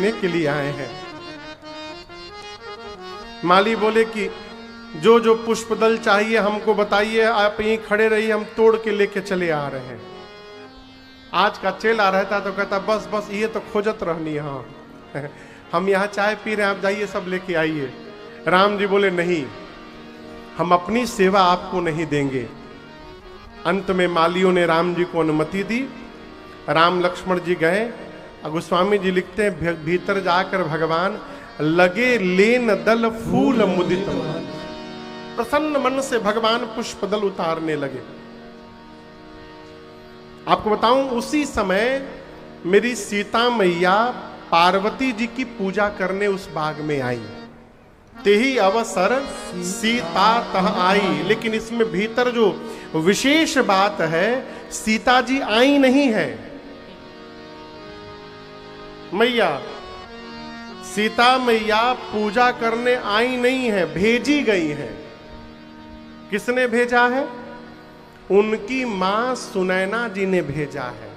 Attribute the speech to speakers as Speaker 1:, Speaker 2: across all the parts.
Speaker 1: लेने के लिए आए हैं। माली बोले कि जो जो पुष्पदल चाहिए हमको बताइए, आप यहीं खड़े रहिए, हम तोड़ के लेके चले आ रहे हैं। आज का चेला रहता तो कहता बस बस ये तो खोजत रहनी है, हाँ हम यहाँ चाय पी रहे हैं, आप जाइए सब लेके आइए। राम जी बोले नहीं, हम अपनी सेवा आपको नहीं देंगे। अंत में मालियों ने राम जी को अनुमति दी। राम लक्ष्मण जी गए। गोस्वामी जी लिखते हैं भीतर जाकर भगवान लगे लेन दल फूल मुदित, प्रसन्न मन से भगवान पुष्पदल उतारने लगे। आपको बताऊं उसी समय मेरी सीता मैया पार्वती जी की पूजा करने उस बाग में आई। तेही अवसर सीता तह आई। लेकिन इसमें भीतर जो विशेष बात है, सीता जी आई नहीं है। मैया सीता मैया पूजा करने आई नहीं है, भेजी गई है। किसने भेजा है? उनकी मां सुनैना जी ने भेजा है।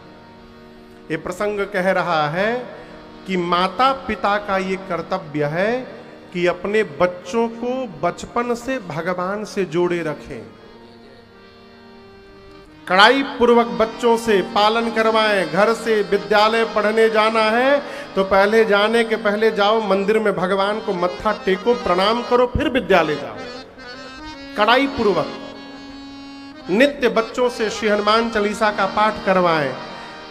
Speaker 1: ये प्रसंग कह रहा है कि माता पिता का ये कर्तव्य है कि अपने बच्चों को बचपन से भगवान से जोड़े रखें, कड़ाई पूर्वक बच्चों से पालन करवाएं। घर से विद्यालय पढ़ने जाना है तो पहले जाने के पहले जाओ मंदिर में, भगवान को मत्था टेको, प्रणाम करो, फिर विद्यालय जाओ। कड़ाई पूर्वक नित्य बच्चों से श्री हनुमान चालीसा का पाठ करवाएं।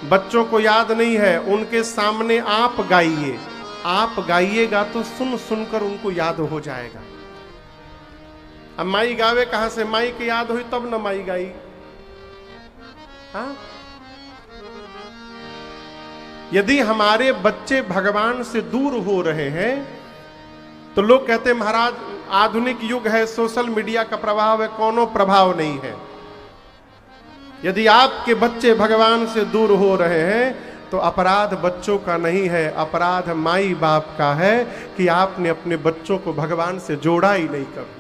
Speaker 1: बच्चों को याद नहीं है, उनके सामने आप गाइए। आप गाइएगा तो सुन सुनकर उनको याद हो जाएगा। अब माई गावे कहां से? माई की याद हुई तब न माई गाई। हाँ? यदि हमारे बच्चे भगवान से दूर हो रहे हैं तो लोग कहते हैं महाराज आधुनिक युग है, सोशल मीडिया का प्रभाव है। कोनो प्रभाव नहीं है। यदि आपके बच्चे भगवान से दूर हो रहे हैं तो अपराध बच्चों का नहीं है, अपराध माई बाप का है कि आपने अपने बच्चों को भगवान से जोड़ा ही नहीं कभी।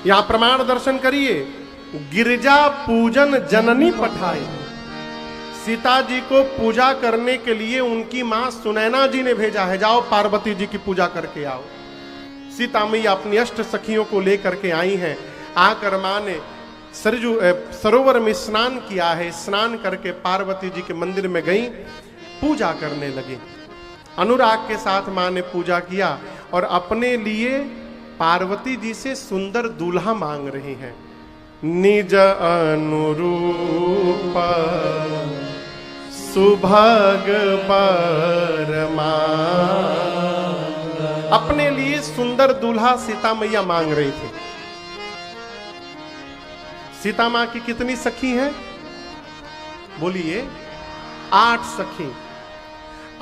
Speaker 1: यहां प्रमाण दर्शन करिए। गिरजा पूजन जननी पठाई। सीता जी को पूजा करने के लिए उनकी मां सुनैना जी ने भेजा है, जाओ पार्वती जी की पूजा करके आओ। सीता मैया अपनी अष्ट सखियों को लेकर के आई हैं। आकर मां ने सरजू सरोवर में स्नान किया है। स्नान करके पार्वती जी के मंदिर में गई, पूजा करने लगी। अनुराग के साथ मां ने पूजा किया और अपने लिए पार्वती जी से सुंदर दूल्हा मांग रही हैं। निज अनुरूप सुभग परमा, अपने लिए सुंदर दूल्हा सीता मैया मांग रही थी। सीता मां की कितनी सखी हैं? बोलिए 8 सखी।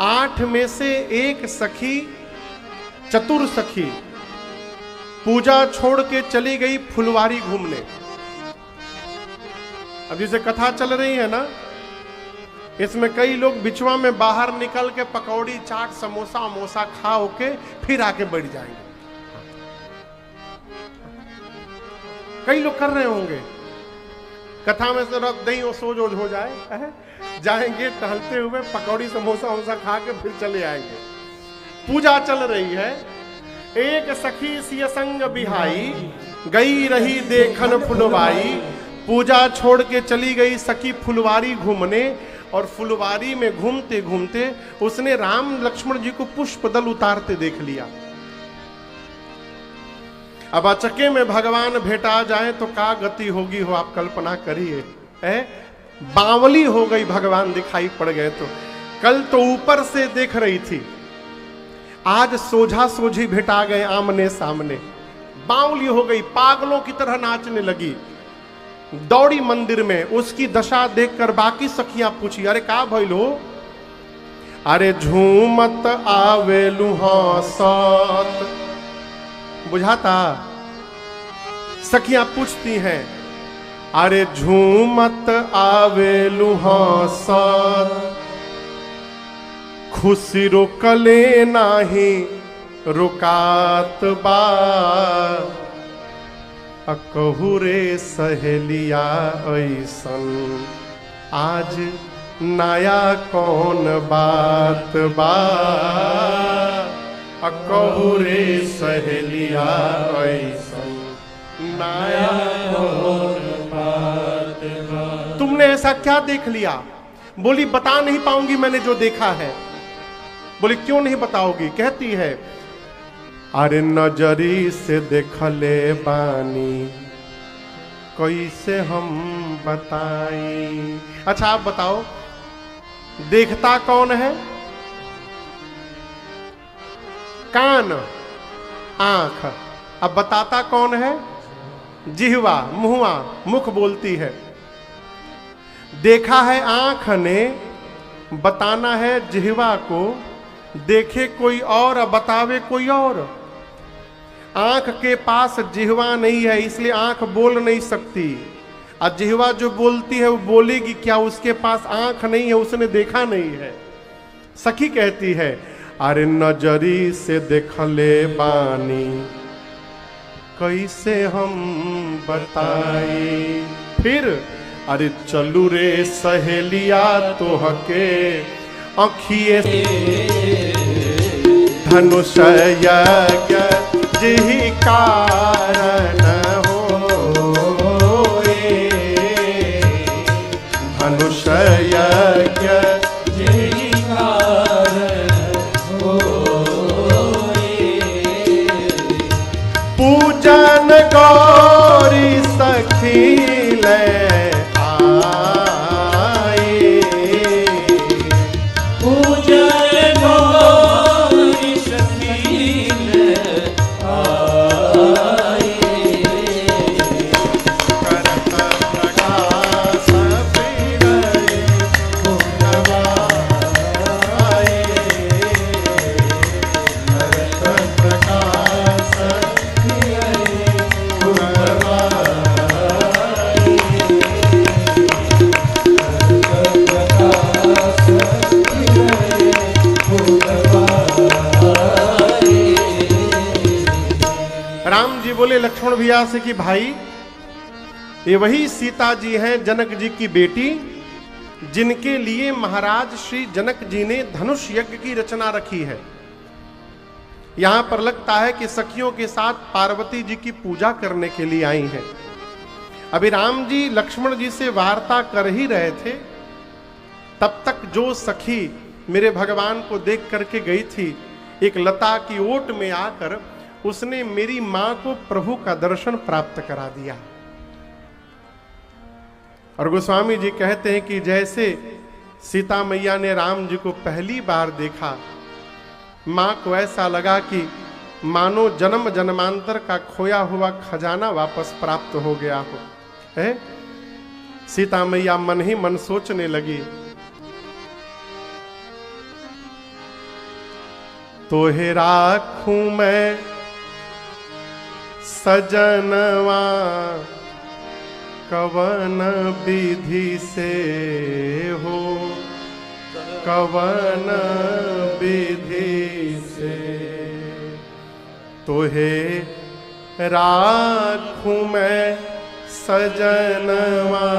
Speaker 1: 8 में से एक सखी चतुर सखी पूजा छोड़ के चली गई फुलवारी घूमने। अब जैसे कथा चल रही है ना, इसमें कई लोग बिचवा में बाहर निकल के पकौड़ी चाट समोसा वमोसा खा होके फिर आके बैठ जाएंगे। कई लोग कर रहे होंगे, कथा में से रख दही और सोज हो जाए, जाएंगे टहलते हुए पकौड़ी समोसा वमोसा खा के फिर चले आएंगे। पूजा चल रही है। एक सखी सिय संग बिहाई, गई रही देखन फुलवाई। पूजा छोड़ के चली गई सखी फुलवारी घूमने, और फुलवारी में घूमते घूमते उसने राम लक्ष्मण जी को पुष्पदल उतारते देख लिया। अब अचके में भगवान भेटा जाए तो क्या गति होगी हो आप कल्पना करिए। बावली हो गई, भगवान दिखाई पड़ गए तो। कल तो ऊपर से देख रही थी, आज सोझा सोझी भेटा गए आमने सामने। बावली हो गई, पागलों की तरह नाचने लगी। दौड़ी मंदिर में। उसकी दशा देखकर बाकी सखियां पूछी, अरे का भइलो? अरे झूमत आवेलु हंसत। बुझाता? सखियां पूछती हैं, अरे झूमत आवेलु हंसत, खुशी रोकले नाही रुकात बा, कहू रे सहेलिया ऐसन आज नया कौन बात बा, कहू रे सहेलिया ऐसन नया कौन बात बा। तुमने ऐसा क्या देख लिया? बोली बता नहीं पाऊंगी मैंने जो देखा है। बोली क्यों नहीं बताओगी? कहती है अरे नजरी से देखले बानी कैसे हम बताई। अच्छा आप बताओ देखता कौन है? कान, आंख। अब बताता कौन है? जिह्वा, मुंहवा, मुख बोलती है। देखा है आंख ने, बताना है जिह्वा को, देखे कोई और बतावे कोई और। आंख के पास जिह्वा नहीं है इसलिए आंख बोल नहीं सकती, और जिह्वा जो बोलती है वो बोलेगी क्या? उसके पास आंख नहीं है, उसने देखा नहीं है। सखी कहती है अरे नजरी से देखले बानी कैसे हम बताई। फिर अरे चलू रे सहेलिया तोहके अखिए धनुष यज्ञ जिहि कारण होए, धनुष यज्ञ जिहि कारण होए। पूजन गौरी सखी ले बोले लक्ष्मण भैया से कि भाई ये वही सीता जी हैं जनक जी की बेटी, जिनके लिए महाराज श्री जनक जी ने धनुष यज्ञ की रचना रखी है। यहां पर लगता है कि सखियों के साथ पार्वती जी की पूजा करने के लिए आई हैं। अभी राम जी लक्ष्मण जी से वार्ता कर ही रहे थे, तब तक जो सखी मेरे भगवान को देख करके गई थी, एक लता की ओट में आकर उसने मेरी मां को प्रभु का दर्शन प्राप्त करा दिया। और गोस्वामी जी कहते हैं कि जैसे सीता मैया ने राम जी को पहली बार देखा, मां को ऐसा लगा कि मानो जन्म जन्मांतर का खोया हुआ खजाना वापस प्राप्त हो गया हो। है सीता मैया मन ही मन सोचने लगी, तोहे राखूं मैं सजनवा कवन विधि से हो, कवन विधि से तोहे राखूं मैं सजनवा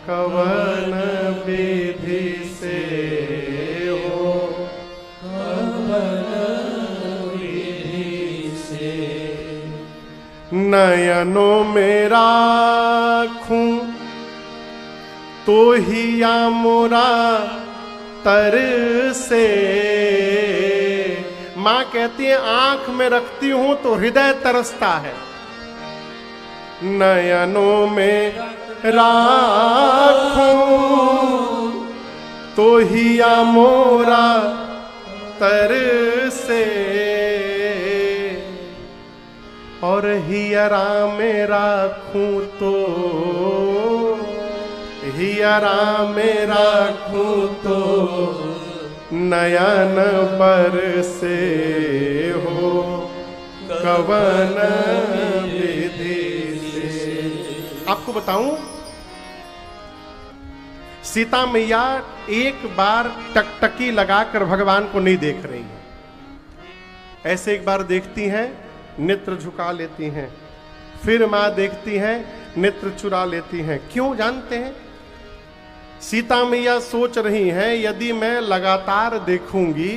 Speaker 1: कवन विधि से हो, नयनों में राखूं तो ही या मोरा तर से। मां कहती है आंख में रखती हूं तो हृदय तरसता है। नयनों में राखूं तो ही या मोरा तर से, और हियरा में राखूं तो, हियरा में राखूं तो नयन पर से हो, कवन विधि से। आपको बताऊं, सीता मैया एक बार टकटकी लगाकर भगवान को नहीं देख रही है, ऐसे एक बार देखती हैं, नेत्र झुका लेती हैं, फिर मां देखती हैं, नेत्र चुरा लेती हैं। क्यों जानते हैं? सीता मैया सोच रही हैं यदि मैं लगातार देखूंगी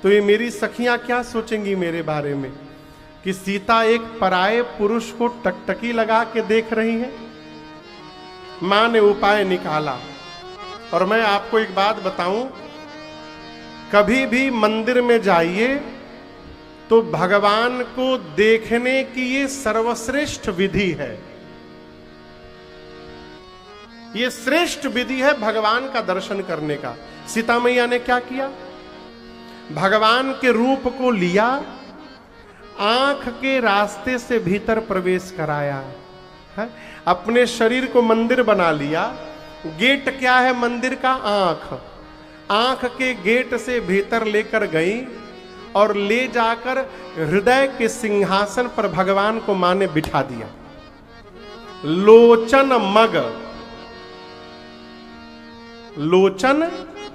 Speaker 1: तो ये मेरी सखियां क्या सोचेंगी मेरे बारे में, कि सीता एक पराये पुरुष को टकटकी लगा के देख रही है। मां ने उपाय निकाला। और मैं आपको एक बात बताऊं, कभी भी मंदिर में जाइए तो भगवान को देखने की ये सर्वश्रेष्ठ विधि है। ये श्रेष्ठ विधि है भगवान का दर्शन करने का। सीता मैया ने क्या किया, भगवान के रूप को लिया, आंख के रास्ते से भीतर प्रवेश कराया है, अपने शरीर को मंदिर बना लिया। गेट क्या है मंदिर का, आंख। आंख के गेट से भीतर लेकर गई और ले जाकर हृदय के सिंहासन पर भगवान को मां ने बिठा दिया। लोचन मग, लोचन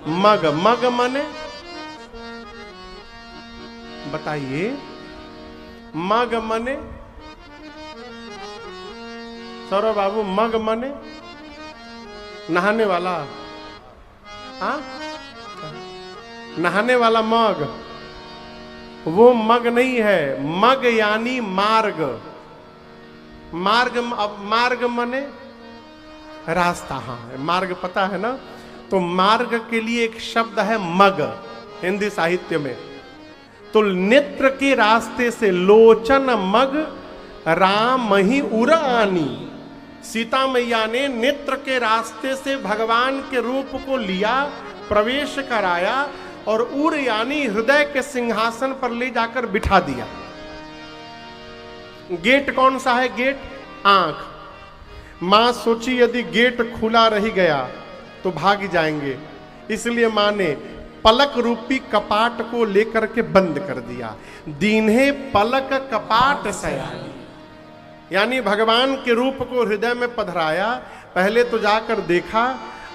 Speaker 1: मग, मग माने बताइए, मग माने सौरभ बाबू, मग माने नहाने वाला, हाँ नहाने वाला मग, वो मग नहीं है। मग यानी मार्ग। मार्ग, अब मार्ग माने रास्ता, हाँ मार्ग पता है ना। तो मार्ग के लिए एक शब्द है मग हिंदी साहित्य में। तो नेत्र के रास्ते से लोचन मग राम ही उर आनी। सीता मैया ने नेत्र के रास्ते से भगवान के रूप को लिया, प्रवेश कराया और उर यानी हृदय के सिंहासन पर ले जाकर बिठा दिया। गेट कौन सा है, गेट आंख। मां सोची यदि गेट खुला रह गया तो भाग जाएंगे, इसलिए मां ने पलक रूपी कपाट को लेकर के बंद कर दिया। दीन्हे पलक कपाट सयानी, यानी भगवान के रूप को हृदय में पधराया। पहले तो जाकर देखा,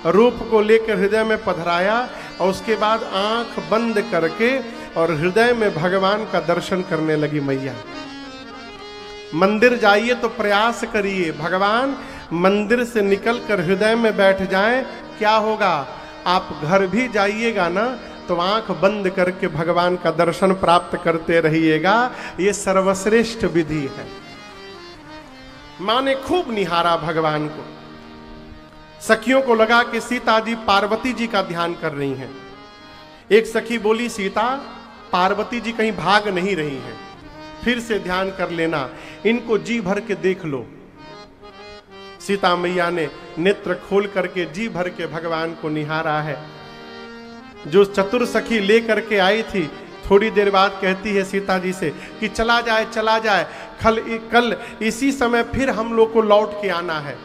Speaker 1: रूप को लेकर हृदय में पधराया और उसके बाद आंख बंद करके और हृदय में भगवान का दर्शन करने लगी मैया। मंदिर जाइए तो प्रयास करिए भगवान मंदिर से निकलकर हृदय में बैठ जाएं। क्या होगा, आप घर भी जाइएगा ना तो आंख बंद करके भगवान का दर्शन प्राप्त करते रहिएगा। ये सर्वश्रेष्ठ विधि है। मां ने खूब निहारा भगवान को। सखियों को लगा कि सीता जी पार्वती जी का ध्यान कर रही हैं। एक सखी बोली, सीता पार्वती जी कहीं भाग नहीं रही हैं, फिर से ध्यान कर लेना, इनको जी भर के देख लो। सीता मैया ने नेत्र खोल करके जी भर के भगवान को निहारा है। जो चतुर सखी ले करके आई थी, थोड़ी देर बाद कहती है सीता जी से कि चला जाए चला जाए, कल इसी समय फिर हम लोग को लौट के आना है।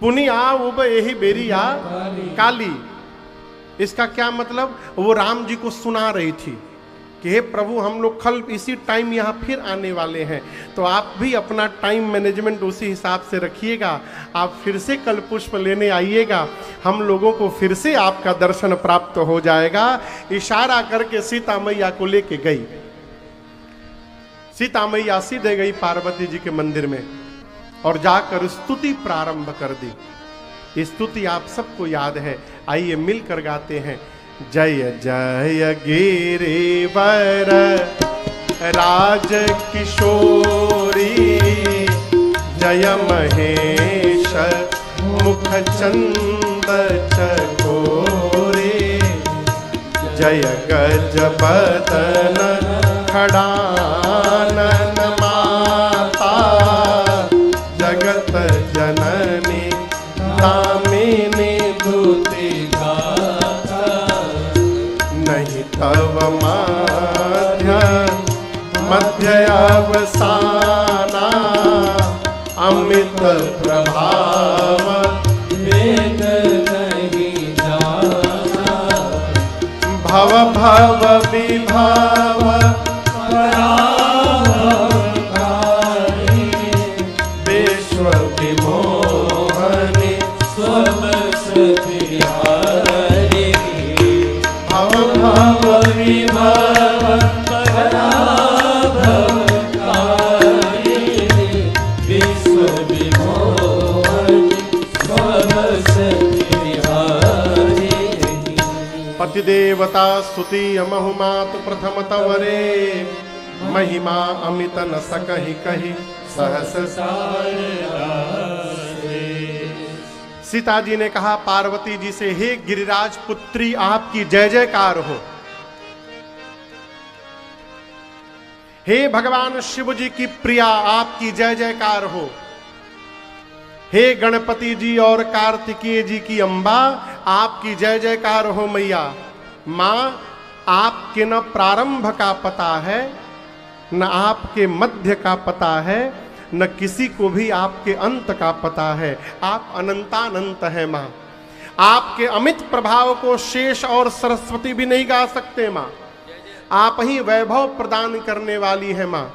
Speaker 1: पुनी आ उब यही बेरी आ काली। इसका क्या मतलब, वो राम जी को सुना रही थी कि हे प्रभु हम लोग कल इसी टाइम यहाँ फिर आने वाले हैं, तो आप भी अपना टाइम मैनेजमेंट उसी हिसाब से रखिएगा। आप फिर से कल पुष्प लेने आइएगा, हम लोगों को फिर से आपका दर्शन प्राप्त हो जाएगा। इशारा करके सीता मैया को लेके गई। सीता मैया सीधे गई पार्वती जी के मंदिर में और जाकर स्तुति प्रारंभ कर दी। ये स्तुति आप सबको याद है, आइए मिलकर गाते हैं। जय जय गिरिवर राज किशोरी, जय महेश मुख चंद चकोरे, जय गज बदन खड़ानन माता, जगत जननी दामिनी दूती गाता, नहीं तव माध्य मध्य अवसाना, अमित प्रभाव वेद नहीं जाना, भव भव विभाव विश्व विमोहनी स्वमस्ति हारी, भव भव विभाव विश्व विमोहनी पतिदेवता स्तुति अमहुमात प्रथम तवरे, महिमा अमित न सकहि कहि सहस सार। सीता जी ने कहा पार्वती जी से, हे गिरिराज पुत्री आपकी जय जयकार हो। हे भगवान शिव जी की प्रिया आपकी जय जयकार हो। हे गणपति जी और कार्तिकेय जी की अम्बा आपकी जय जयकार हो मैया। मां, आपके न प्रारंभ का पता है, न आपके मध्य का पता है, न किसी को भी आपके अंत का पता है। आप अनंतानंत है मां। आपके अमित प्रभाव को शेष और सरस्वती भी नहीं गा सकते मां। आप ही वैभव प्रदान करने वाली है मां।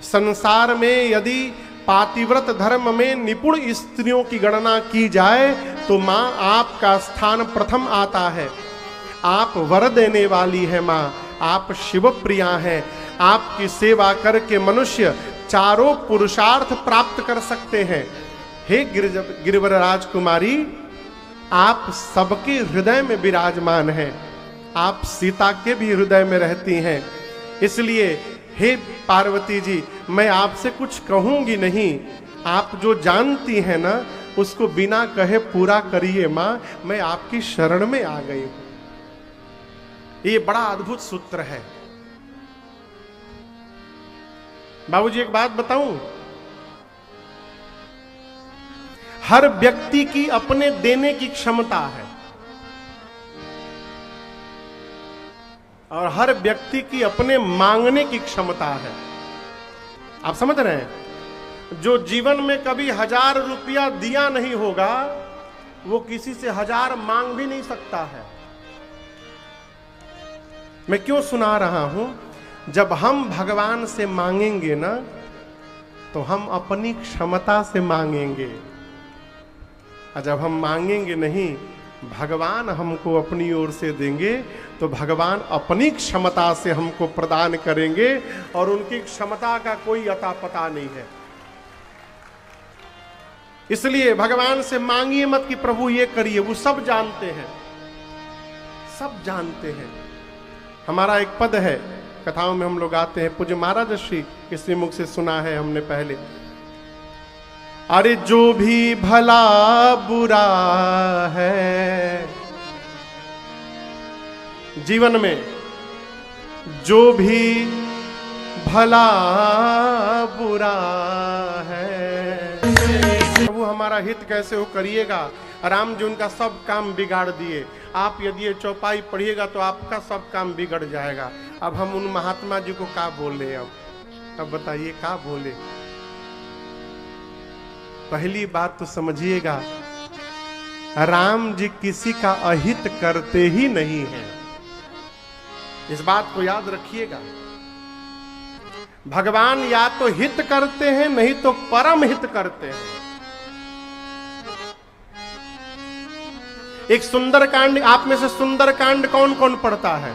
Speaker 1: संसार में यदि पातिव्रत धर्म में निपुण स्त्रियों की गणना की जाए तो मां आपका स्थान प्रथम आता है। आप वर देने वाली है मां। आप शिव प्रिया हैं। आपकी सेवा करके मनुष्य चारों पुरुषार्थ प्राप्त कर सकते हैं। हे गिरिवर राजकुमारी, आप सबके हृदय में विराजमान हैं। आप सीता के भी हृदय में रहती हैं। इसलिए हे पार्वती जी, मैं आपसे कुछ कहूंगी नहीं। आप जो जानती हैं ना, उसको बिना कहे पूरा करिए मां। मैं आपकी शरण में आ गई हूं। ये बड़ा अद्भुत सूत्र है। बाबूजी एक बात बताऊं, हर व्यक्ति की अपने देने की क्षमता है और हर व्यक्ति की अपने मांगने की क्षमता है। आप समझ रहे हैं? जो जीवन में कभी 1000 रुपया दिया नहीं होगा, वो किसी से 1000 मांग भी नहीं सकता है। मैं क्यों सुना रहा हूं? जब हम भगवान से मांगेंगे ना, तो हम अपनी क्षमता से मांगेंगे, और जब हम मांगेंगे नहीं, भगवान हमको अपनी ओर से देंगे, तो भगवान अपनी क्षमता से हमको प्रदान करेंगे और उनकी क्षमता का कोई अता पता नहीं है। इसलिए भगवान से मांगिए मत कि प्रभु ये करिए, वो सब जानते हैं, सब जानते हैं। हमारा एक पद है, कथाओं में हम लोग आते हैं, पूज्य महाराज श्री किसी मुख से सुना है हमने पहले। अरे जो भी भला बुरा है जीवन में, जो भी भला बुरा है, प्रभु हमारा हित कैसे हो करिएगा। राम जी उनका सब काम बिगाड़ दिए। आप यदि ये चौपाई पढ़िएगा तो आपका सब काम बिगड़ जाएगा। अब हम उन महात्मा जी को क्या बोले? अब बताइए क्या बोले? पहली बात तो समझिएगा, राम जी किसी का अहित करते ही नहीं है। इस बात को याद रखिएगा। भगवान या तो हित करते हैं, नहीं तो परम हित करते हैं। एक सुंदरकांड, आप में से सुंदरकांड कौन कौन पढ़ता है?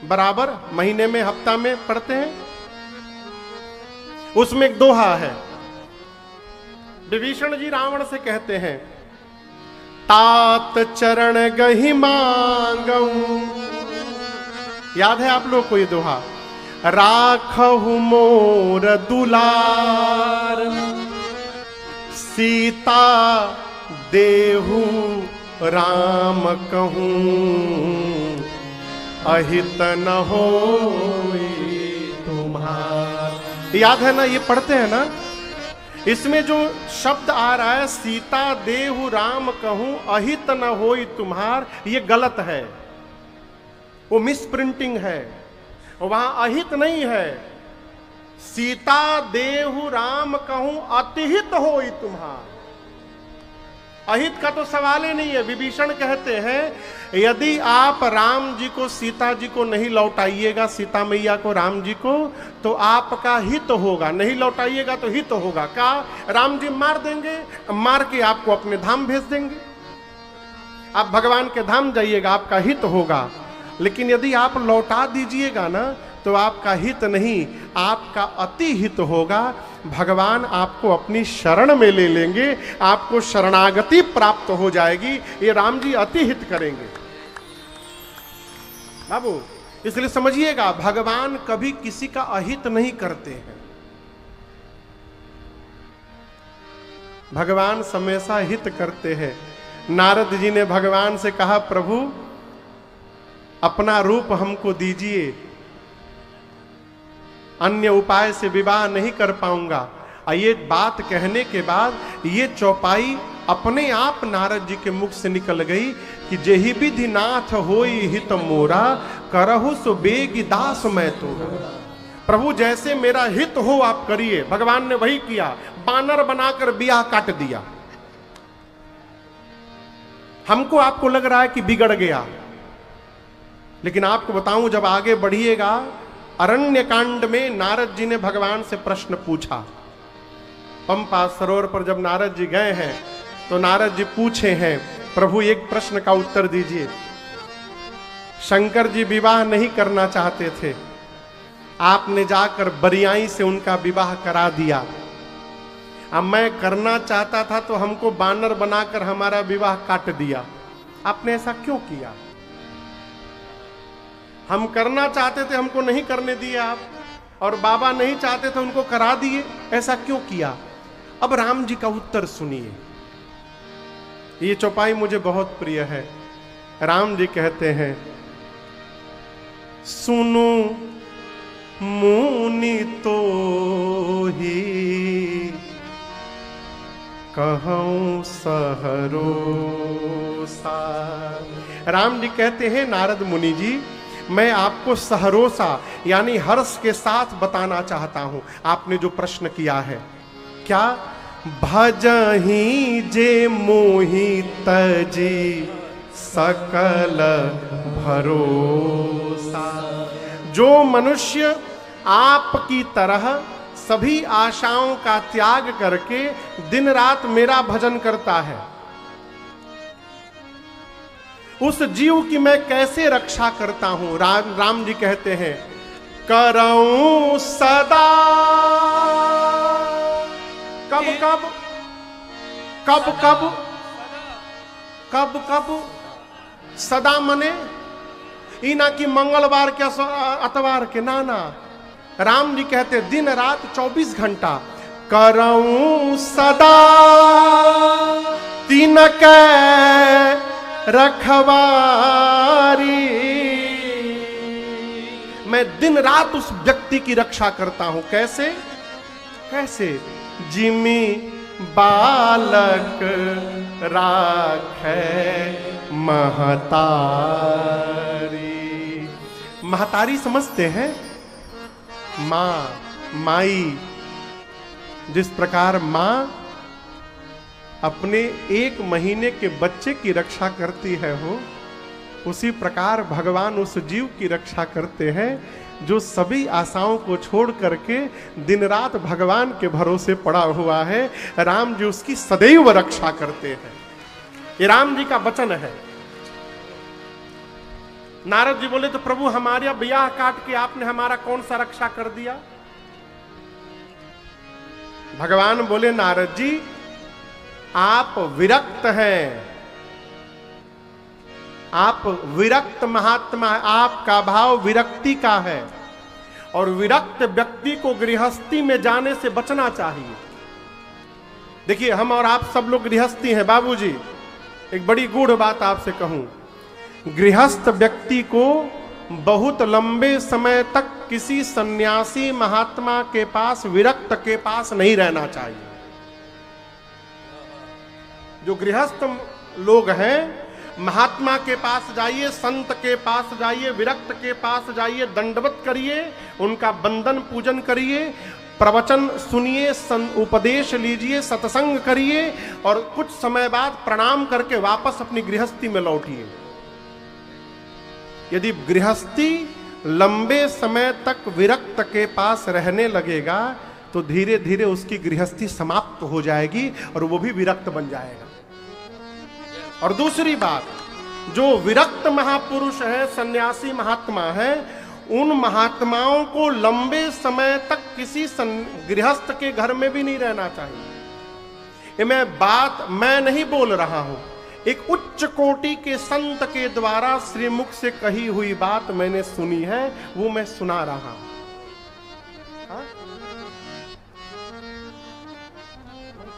Speaker 1: बराबर महीने में, हफ्ता में पढ़ते हैं। उसमें एक दोहा है। विभीषण जी रावण से कहते हैं, तात चरण गहि मांगऊं। याद है आप लोग को ये दोहा? राखहु मोर दुलार, सीता देहु राम कहूं, अहित न होई तुम्हार। याद है ना? ये पढ़ते हैं ना? इसमें जो शब्द आ रहा है, सीता देहु राम कहूं, अहित न होई तुम्हार, ये गलत है। वो मिस प्रिंटिंग है। वहां अहित नहीं है। सीता देहु राम कहूं, अतिहित होई तुम्हार। अहित का तो सवाल ही नहीं है। विभीषण कहते हैं, यदि आप राम जी को, सीता जी को नहीं लौटाइएगा, सीता मैया को, राम जी को, तो आपका हित होगा। नहीं लौटाइएगा तो हित होगा। क्या? राम जी मार देंगे, मार के आपको अपने धाम भेज देंगे। आप भगवान के धाम जाइएगा, आपका हित होगा। लेकिन यदि आप लौटा दीजिएगा ना, तो आपका हित नहीं, आपका अति हित होगा। भगवान आपको अपनी शरण में ले लेंगे, आपको शरणागति प्राप्त हो जाएगी। ये राम जी अति हित करेंगे। बाबू, इसलिए समझिएगा, भगवान कभी किसी का अहित नहीं करते हैं। भगवान हमेशा हित करते हैं। नारद जी ने भगवान से कहा, प्रभु अपना रूप हमको दीजिए, अन्य उपाय से विवाह नहीं कर पाऊंगा। ये बात कहने के बाद ये चौपाई अपने आप नारद जी के मुख से निकल गई कि जेहि विधि नाथ होई हित मोरा, करहु सो बेगी दास मैं तोरा। प्रभु जैसे मेरा हित हो आप करिए। भगवान ने वही किया, बानर बनाकर बियाह काट दिया। हमको आपको लग रहा है कि बिगड़ गया, लेकिन आपको बताऊं, जब आगे बढ़िएगा, अरण्य कांड में नारद जी ने भगवान से प्रश्न पूछा। पंपा सरोवर पर जब नारद जी गए हैं तो नारद जी पूछे हैं, प्रभु एक प्रश्न का उत्तर दीजिए। शंकर जी विवाह नहीं करना चाहते थे, आपने जाकर बरियाई से उनका विवाह करा दिया। अब मैं करना चाहता था तो हमको बानर बनाकर हमारा विवाह काट दिया। आपने ऐसा क्यों किया? हम करना चाहते थे, हमको नहीं करने दिए आप, और बाबा नहीं चाहते थे, उनको करा दिए। ऐसा क्यों किया? अब राम जी का उत्तर सुनिए। ये चौपाई मुझे बहुत प्रिय है। राम जी कहते हैं, सुनो मुनि तो ही कहूं सहरोसा। राम जी कहते हैं, नारद मुनि जी, मैं आपको सहरोसा यानी हर्ष के साथ बताना चाहता हूं। आपने जो प्रश्न किया है, क्या? भजहि जे मोहि तजी सकल भरोसा। जो मनुष्य आपकी तरह सभी आशाओं का त्याग करके दिन रात मेरा भजन करता है, उस जीव की मैं कैसे रक्षा करता हूं? राम जी कहते हैं, करऊं सदा। कब कब कब कब कब कब? सदा मने इना की मंगलवार के अतवार के, नाना। राम जी कहते दिन रात 24 घंटा करऊं सदा तिनक रखवारी। मैं दिन रात उस व्यक्ति की रक्षा करता हूं। कैसे? कैसे? जिमी बालक राखे महतारी। महतारी समझते हैं? माँ, माई। जिस प्रकार माँ अपने 1 महीने के बच्चे की रक्षा करती है हो, उसी प्रकार भगवान उस जीव की रक्षा करते हैं जो सभी आशाओं को छोड़ करके दिन रात भगवान के भरोसे पड़ा हुआ है। राम जी उसकी सदैव रक्षा करते हैं। ये राम जी का वचन है। नारद जी बोले, तो प्रभु हमारा ब्याह काट के आपने हमारा कौन सा रक्षा कर दिया? भगवान बोले, नारद जी आप विरक्त हैं, आप विरक्त महात्मा, आपका भाव विरक्ति का है, और विरक्त व्यक्ति को गृहस्थी में जाने से बचना चाहिए। देखिए, हम और आप सब लोग गृहस्थी हैं बाबूजी। एक बड़ी गूढ़ बात आपसे कहूं, गृहस्थ व्यक्ति को बहुत लंबे समय तक किसी सन्यासी महात्मा के पास, विरक्त के पास नहीं रहना चाहिए। जो गृहस्थ लोग हैं, महात्मा के पास जाइए, संत के पास जाइए, विरक्त के पास जाइए, दंडवत करिए, उनका बंदन पूजन करिए, प्रवचन सुनिए, उपदेश लीजिए, सत्संग करिए, और कुछ समय बाद प्रणाम करके वापस अपनी गृहस्थी में लौटिए। यदि गृहस्थी लंबे समय तक विरक्त के पास रहने लगेगा तो धीरे धीरे उसकी गृहस्थी समाप्त हो जाएगी और वो भी विरक्त बन जाएगा। और दूसरी बात, जो विरक्त महापुरुष है, सन्यासी महात्मा है, उन महात्माओं को लंबे समय तक किसी गृहस्थ के घर में भी नहीं रहना चाहिए। ये मैं नहीं बोल रहा हूं, एक उच्च कोटि के संत के द्वारा श्रीमुख से कही हुई बात मैंने सुनी है, वो मैं सुना रहा हूं।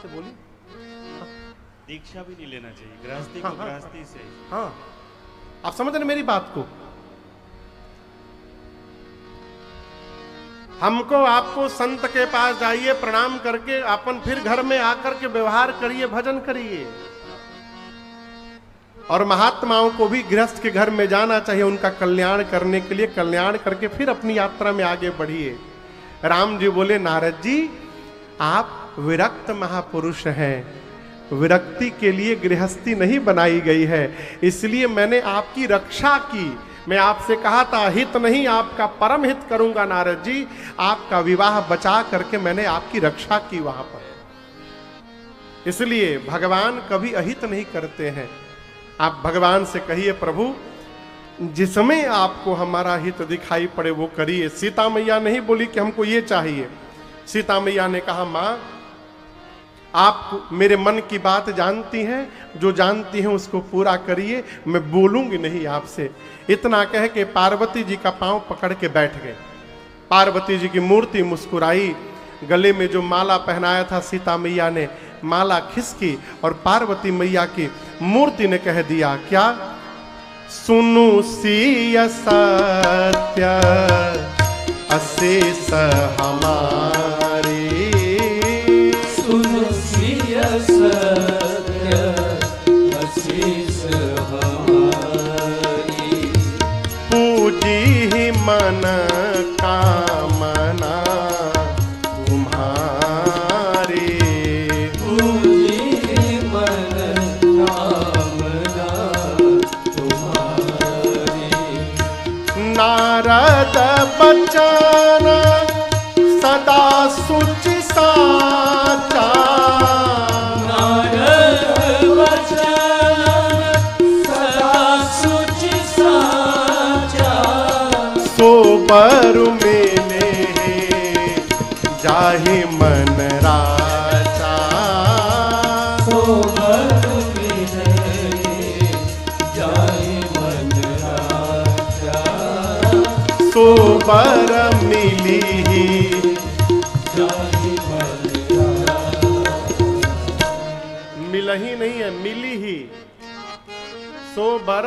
Speaker 1: बोली
Speaker 2: दीक्षा भी नहीं लेना चाहिए, गृहस्थी को गृहस्थी से।
Speaker 1: हाँ, आप समझ रहे मेरी बात को। हमको आपको संत के पास जाइए, प्रणाम करके अपन फिर घर में आकर के व्यवहार करिए, भजन करिए। और महात्माओं को भी गृहस्थ के घर में जाना चाहिए, उनका कल्याण करने के लिए। कल्याण करके फिर अपनी यात्रा में आगे बढ़िए। राम जी बोले, नारद जी आप विरक्त महापुरुष हैं, विरक्ति के लिए गृहस्थी नहीं बनाई गई है, इसलिए मैंने आपकी रक्षा की। मैं आपसे कहा था हित नहीं, आपका परम हित करूंगा नारद जी। आपका विवाह बचा करके मैंने आपकी रक्षा की वहां पर। इसलिए भगवान कभी अहित नहीं करते हैं। आप भगवान से कहिए, प्रभु जिसमें आपको हमारा हित दिखाई पड़े वो करिए। सीता मैया नहीं बोली कि हमको ये चाहिए। सीता मैया ने कहा, मां आप मेरे मन की बात जानती हैं, जो जानती हैं उसको पूरा करिए, मैं बोलूंगी नहीं आपसे। इतना कह के पार्वती जी का पांव पकड़ के बैठ गए। पार्वती जी की मूर्ति मुस्कुराई। गले में जो माला पहनाया था सीता मैया ने, माला खिसकी और पार्वती मैया की मूर्ति ने कह दिया, क्या? सुनु सिय सत्य अशेष हमारे,
Speaker 3: सुनु सिय सत्य अशेष हमारी,
Speaker 1: पूजी ही मन कामना तुम्हारी,
Speaker 3: पूजी ही मन कामना तुम्हारी।
Speaker 1: नारद बचन सदा सुचि साचा,
Speaker 3: नारद बचन सदा सुचि साचा,
Speaker 1: सो बरु मिले जाहि मन राजा,
Speaker 3: सो बरु मिले जाहि मन राजा,
Speaker 1: सो बर मिली
Speaker 3: जाहि मन राजा।
Speaker 1: मिलही नहीं है, मिली ही। सो बर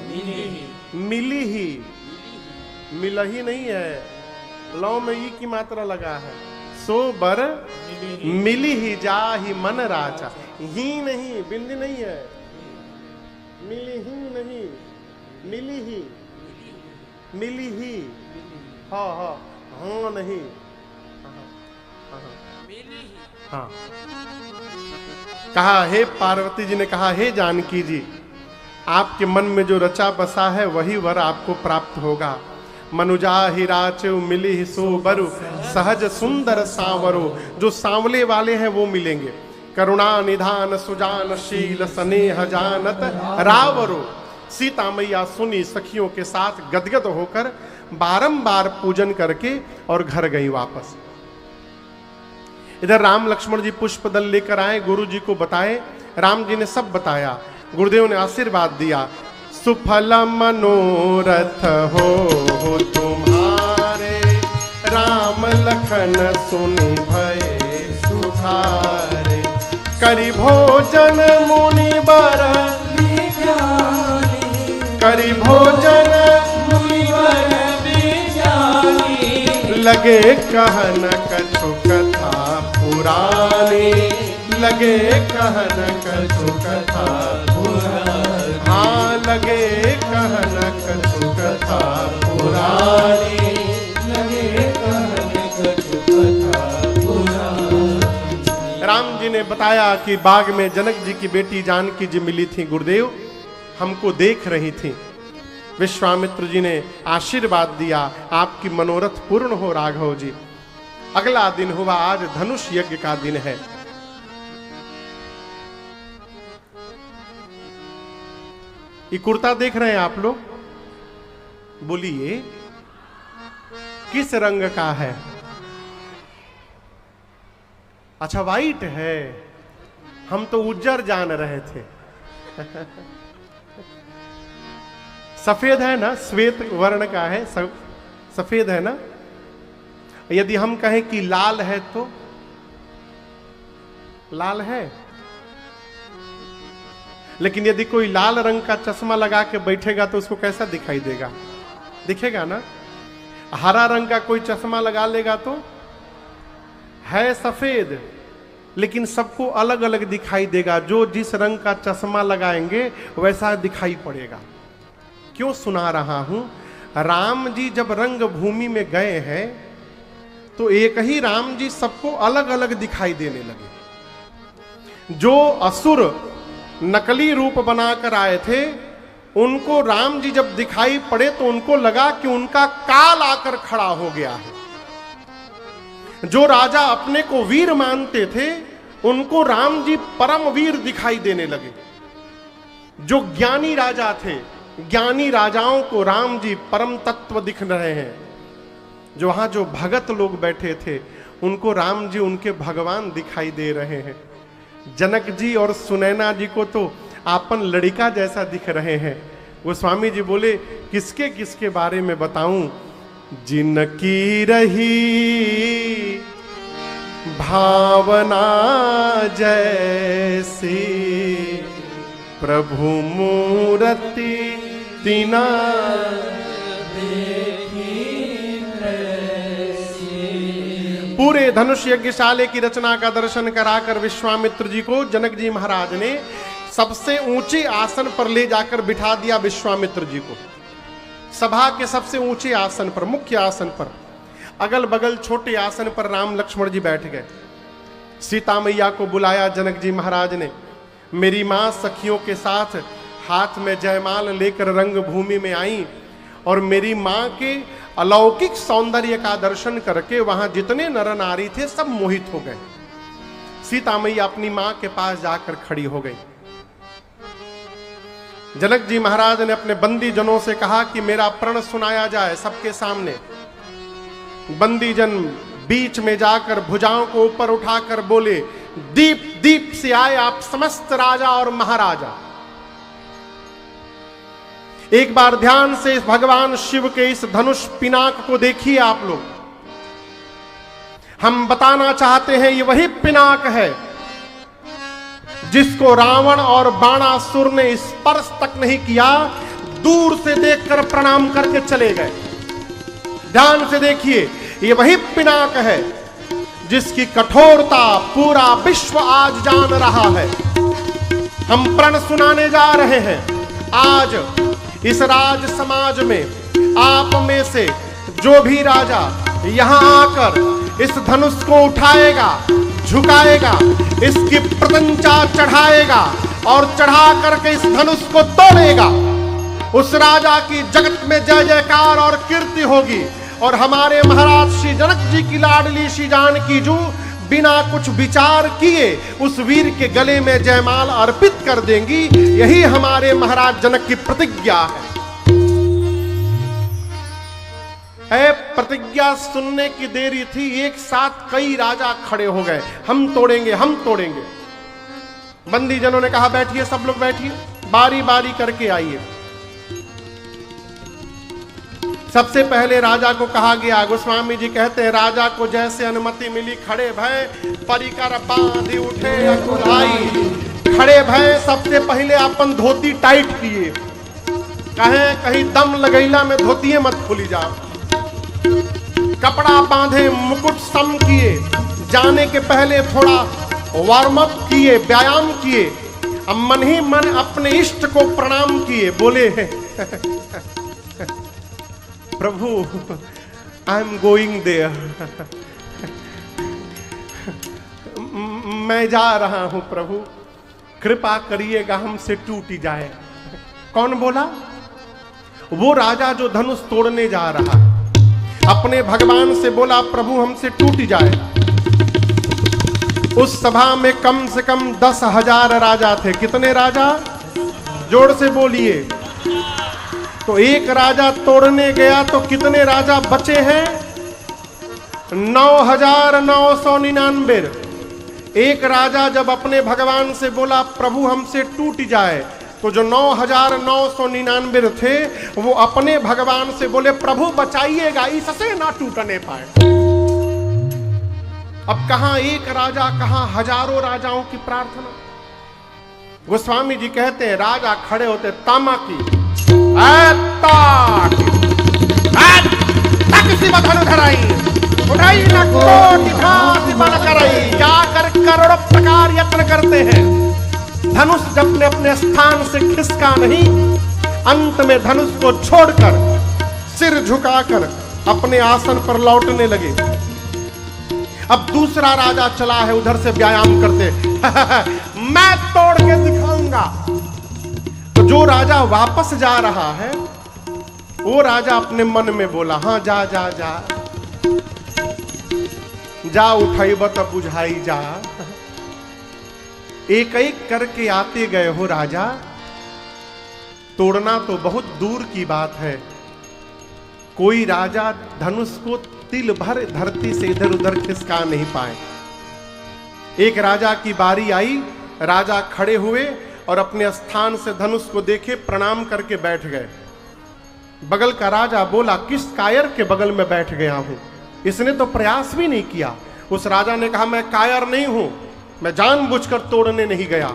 Speaker 1: मिली ही, मिलही नहीं है। लौ में ई की मात्रा लगा है। सो बर मिली ही जाहि मन राजा। ही नहीं, बिंदी नहीं है। मिली ही नहीं, मिली ही, मिली ही। हाँ हाँ हाँ नहीं, हाँ। कहा, हे पार्वती जी ने कहा, हे जानकी जी, आपके मन में जो रचा बसा है वही वर आपको प्राप्त होगा। मनुजा ही राचो मिली ही सो बरु, सहज सुंदर सांवरो। जो सांवले वाले हैं वो मिलेंगे। करुणा निधान सुजान शील स्नेह जानत रावरो। सीता मैया सुनी, सखियों के साथ गदगद होकर बारंबार पूजन करके और घर गई वापस। इधर राम लक्ष्मण जी पुष्प दल लेकर आए, गुरु जी को बताए। राम जी ने सब बताया। गुरुदेव ने आशीर्वाद दिया, सुफल मनोरथ हो तुम्हारे, राम लखन सुनि भय सुधारे, करि भोजन मुनि बर, करि भोजन
Speaker 3: मुनि बर बिजानी,
Speaker 1: लगे कहन कछु कथा पुरानी, लगे कहन कछु कथा पुरानी, हाँ लगे कहन कछु कथा पुरानी,
Speaker 3: लगे कहन कछु कथा पुरानी।
Speaker 1: राम जी ने बताया कि बाग में जनक जी की बेटी जानकी जी मिली थी। गुरुदेव हमको देख रही थी। विश्वामित्र जी ने आशीर्वाद दिया, आपकी मनोरथ पूर्ण हो राघव जी। अगला दिन हुआ, आज धनुष यज्ञ का दिन है। ये कुर्ता देख रहे हैं आप लोग, बोलिए किस रंग का है? अच्छा वाइट है, हम तो उज्जर जान रहे थे। सफेद है ना, श्वेत वर्ण का है, सफेद है ना। यदि हम कहें कि लाल है तो लाल है, लेकिन यदि कोई लाल रंग का चश्मा लगा के बैठेगा तो उसको कैसा दिखाई देगा? दिखेगा ना। हरा रंग का कोई चश्मा लगा लेगा तो है सफेद, लेकिन सबको अलग अलग दिखाई देगा। जो जिस रंग का चश्मा लगाएंगे वैसा दिखाई पड़ेगा। क्यों सुना रहा हूं? राम जी जब रंग भूमि में गए हैं तो एक ही राम जी सबको अलग अलग दिखाई देने लगे। जो असुर नकली रूप बनाकर आए थे, उनको राम जी जब दिखाई पड़े तो उनको लगा कि उनका काल आकर खड़ा हो गया है। जो राजा अपने को वीर मानते थे, उनको राम जी परम वीर दिखाई देने लगे। जो ज्ञानी राजा थे, ज्ञानी राजाओं को राम जी परम तत्व दिख रहे हैं। जो वहां जो भगत लोग बैठे थे, उनको राम जी उनके भगवान दिखाई दे रहे हैं। जनक जी और सुनैना जी को तो आपन लड़का जैसा दिख रहे हैं। गोस्वामी जी बोले, किसके किसके बारे में बताऊं? जिनकी रही भावना जैसी, प्रभु मूर्ति तिना पूरे धनुष यज्ञशाले की रचना का दर्शन कराकर विश्वामित्र जी को जनक जी महाराज ने सबसे ऊंचे आसन पर ले जाकर बिठा दिया। विश्वामित्र जी को सभा के सबसे ऊंचे आसन पर, मुख्य आसन पर, अगल बगल छोटे आसन पर राम लक्ष्मण जी बैठ गए। सीता मैया को बुलाया जनक जी महाराज ने। मेरी मां सखियों के साथ हाथ में जयमाल लेकर रंग भूमि में आई और मेरी मां के अलौकिक सौंदर्य का दर्शन करके वहां जितने नर नारी थे सब मोहित हो गए। सीता मैया अपनी मां के पास जाकर खड़ी हो गई। जनक जी महाराज ने अपने बंदी जनों से कहा कि मेरा प्रण सुनाया जाए सबके सामने। बंदी जन बीच में जाकर भुजाओं को ऊपर उठाकर बोले, दीप दीप से आए आप समस्त राजा और महाराजा। एक बार ध्यान से भगवान शिव के इस धनुष पिनाक को देखिए आप लोग। हम बताना चाहते हैं ये वही पिनाक है जिसको रावण और बाणासुर ने स्पर्श तक नहीं किया, दूर से देखकर प्रणाम करके चले गए। ध्यान से देखिए, ये वही पिनाक है जिसकी कठोरता पूरा विश्व आज जान रहा है। हम प्रण सुनाने जा रहे हैं। आज इस राज समाज में आप में से जो भी राजा यहां आकर इस धनुष को उठाएगा, झुकाएगा, इसकी प्रतंचा चढ़ाएगा और चढ़ा करके इस धनुष को तोड़ेगा, उस राजा की जगत में जय जयकार और कीर्ति होगी। और हमारे महाराज श्री जनक जी की लाडली श्री जानकी जू बिना कुछ विचार किए उस वीर के गले में जयमाल अर्पित कर देंगी। यही हमारे महाराज जनक की प्रतिज्ञा है। प्रतिज्ञा सुनने की देरी थी, एक साथ कई राजा खड़े हो गए। हम तोड़ेंगे, हम तोड़ेंगे। बंदी जनों ने कहा बैठिए, सब लोग बैठिए, बारी बारी करके आइए। सबसे पहले राजा को कहा गया, गोस्वामी जी कहते हैं राजा को जैसे अनुमति मिली, खड़े भय परिकर बांधी उठे अकुलाई। खड़े भय सबसे पहले अपन धोती टाइट किए, कहीं दम लगैला में धोतिये मत खुली जाओ। कपड़ा बांधे, मुकुट सम किए, जाने के पहले थोड़ा वार्म अप किए, व्यायाम किए। अब मन ही मन अपने इष्ट को प्रणाम किए, बोले प्रभु आई एम गोइंग देयर, मैं जा रहा हूं प्रभु, कृपा करिएगा हमसे टूट जाए। कौन बोला? वो राजा जो धनुष तोड़ने जा रहा, अपने भगवान से बोला प्रभु हमसे टूट जाए। उस सभा में कम से कम 10,000 राजा थे। कितने राजा? जोर से बोलिए। तो एक राजा तोड़ने गया तो कितने राजा बचे हैं? 9,999। एक राजा जब अपने भगवान से बोला प्रभु हमसे टूट जाए, तो जो 9,999 थे वो अपने भगवान से बोले प्रभु बचाइएगा, इससे ना टूटने पाए। अब कहां एक राजा, कहां हजारों राजाओं की प्रार्थना। गोस्वामी जी कहते हैं राजा खड़े होते तामा की उठाई न कोटि भांति बल करई, जाकर करोड़ों प्रकार यत्न करते हैं, धनुष जब ने अपने स्थान से खिसका नहीं, अंत में धनुष को छोड़कर सिर झुकाकर अपने आसन पर लौटने लगे। अब दूसरा राजा चला है उधर से व्यायाम करते मैं तोड़ के दिखाऊंगा। तो जो राजा वापस जा रहा है वो राजा अपने मन में बोला हां जा जा जा जा, उठाई बता बुझाई जा। एक एक करके आते गए हो राजा, तोड़ना तो बहुत दूर की बात है। कोई राजा धनुष को तिल भर धरती से इधर उधर खिसका नहीं पाए। एक राजा की बारी आई, राजा खड़े हुए और अपने स्थान से धनुष को देखे, प्रणाम करके बैठ गए। बगल का राजा बोला किस कायर के बगल में बैठ गया हूं, इसने तो प्रयास भी नहीं किया। उस राजा ने कहा मैं कायर नहीं हूं, मैं जानबूझकर तोड़ने नहीं गया।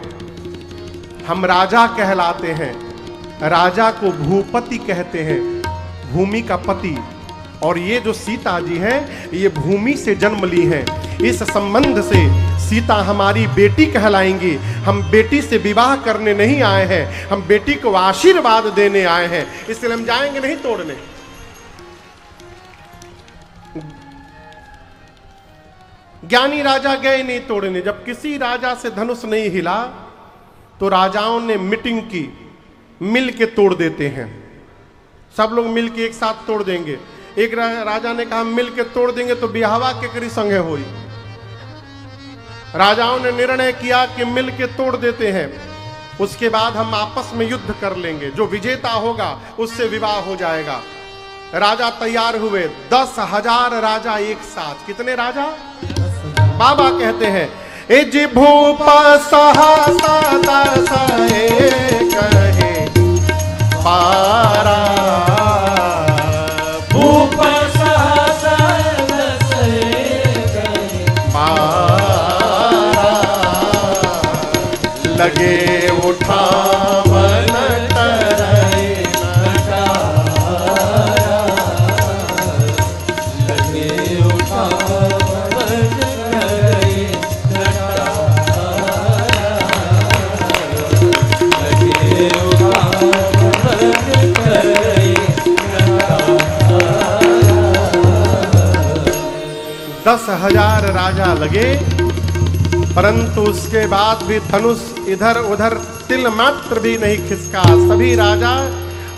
Speaker 1: हम राजा कहलाते हैं, राजा को भूपति कहते हैं, भूमि का पति। और ये जो सीता जी हैं ये भूमि से जन्म ली हैं। इस संबंध से सीता हमारी बेटी कहलाएंगी। हम बेटी से विवाह करने नहीं आए हैं, हम बेटी को आशीर्वाद देने आए हैं, इसलिए हम जाएंगे नहीं तोड़ने। ज्ञानी राजा गए नहीं तोड़ने। जब किसी राजा से धनुष नहीं हिला तो राजाओं ने मीटिंग की, मिल के तोड़ देते हैं। सब लोग मिल के एक साथ तोड़ देंगे। एक राजा ने कहा मिल के तोड़ देंगे तो बिहावा के करी संगे हुई। राजाओं ने निर्णय किया कि मिल के तोड़ देते हैं, उसके बाद हम आपस में युद्ध कर लेंगे, जो विजेता होगा उससे विवाह हो जाएगा। राजा तैयार हुए, 10,000 राजा एक साथ। कितने राजा? बाबा कहते हैं ए जी भूपा सहसा कहे पारा,
Speaker 3: भूप सहसा कहे
Speaker 1: पारा, लगे उठावन तरई
Speaker 3: नटारा, लगे उठावन तरई नटारा, लगे उठावन तरई नटारा।
Speaker 1: 10,000 राजा लगे, परंतु उसके बाद भी धनुष इधर उधर तिल मात्र भी नहीं खिसका। सभी राजा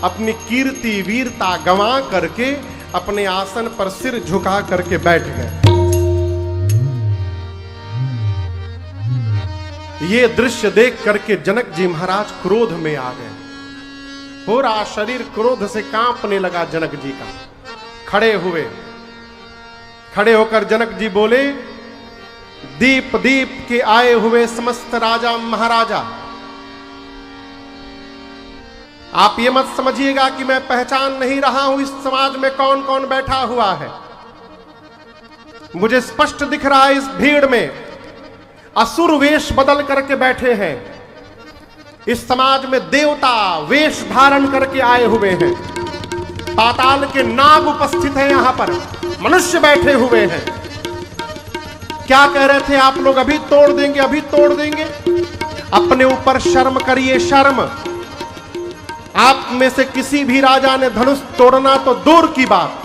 Speaker 1: अपनी कीर्ति वीरता गंवा करके अपने आसन पर सिर झुका करके बैठ गए। ये दृश्य देख करके जनक जी महाराज क्रोध में आ गए। पूरा शरीर क्रोध से कांपने लगा जनक जी का। खड़े हुए, खड़े होकर जनक जी बोले दीप दीप के आए हुए समस्त राजा महाराजा, आप ये मत समझिएगा कि मैं पहचान नहीं रहा हूं इस समाज में कौन कौन बैठा हुआ है। मुझे स्पष्ट दिख रहा है इस भीड़ में असुर वेश बदल करके बैठे हैं। इस समाज में देवता वेश धारण करके आए हुए हैं। पाताल के नाग उपस्थित हैं, यहां पर मनुष्य बैठे हुए हैं। क्या कह रहे थे आप लोग? अभी तोड़ देंगे, अभी तोड़ देंगे। अपने ऊपर शर्म करिए, शर्म। आप में से किसी भी राजा ने धनुष तोड़ना तो दूर की बात,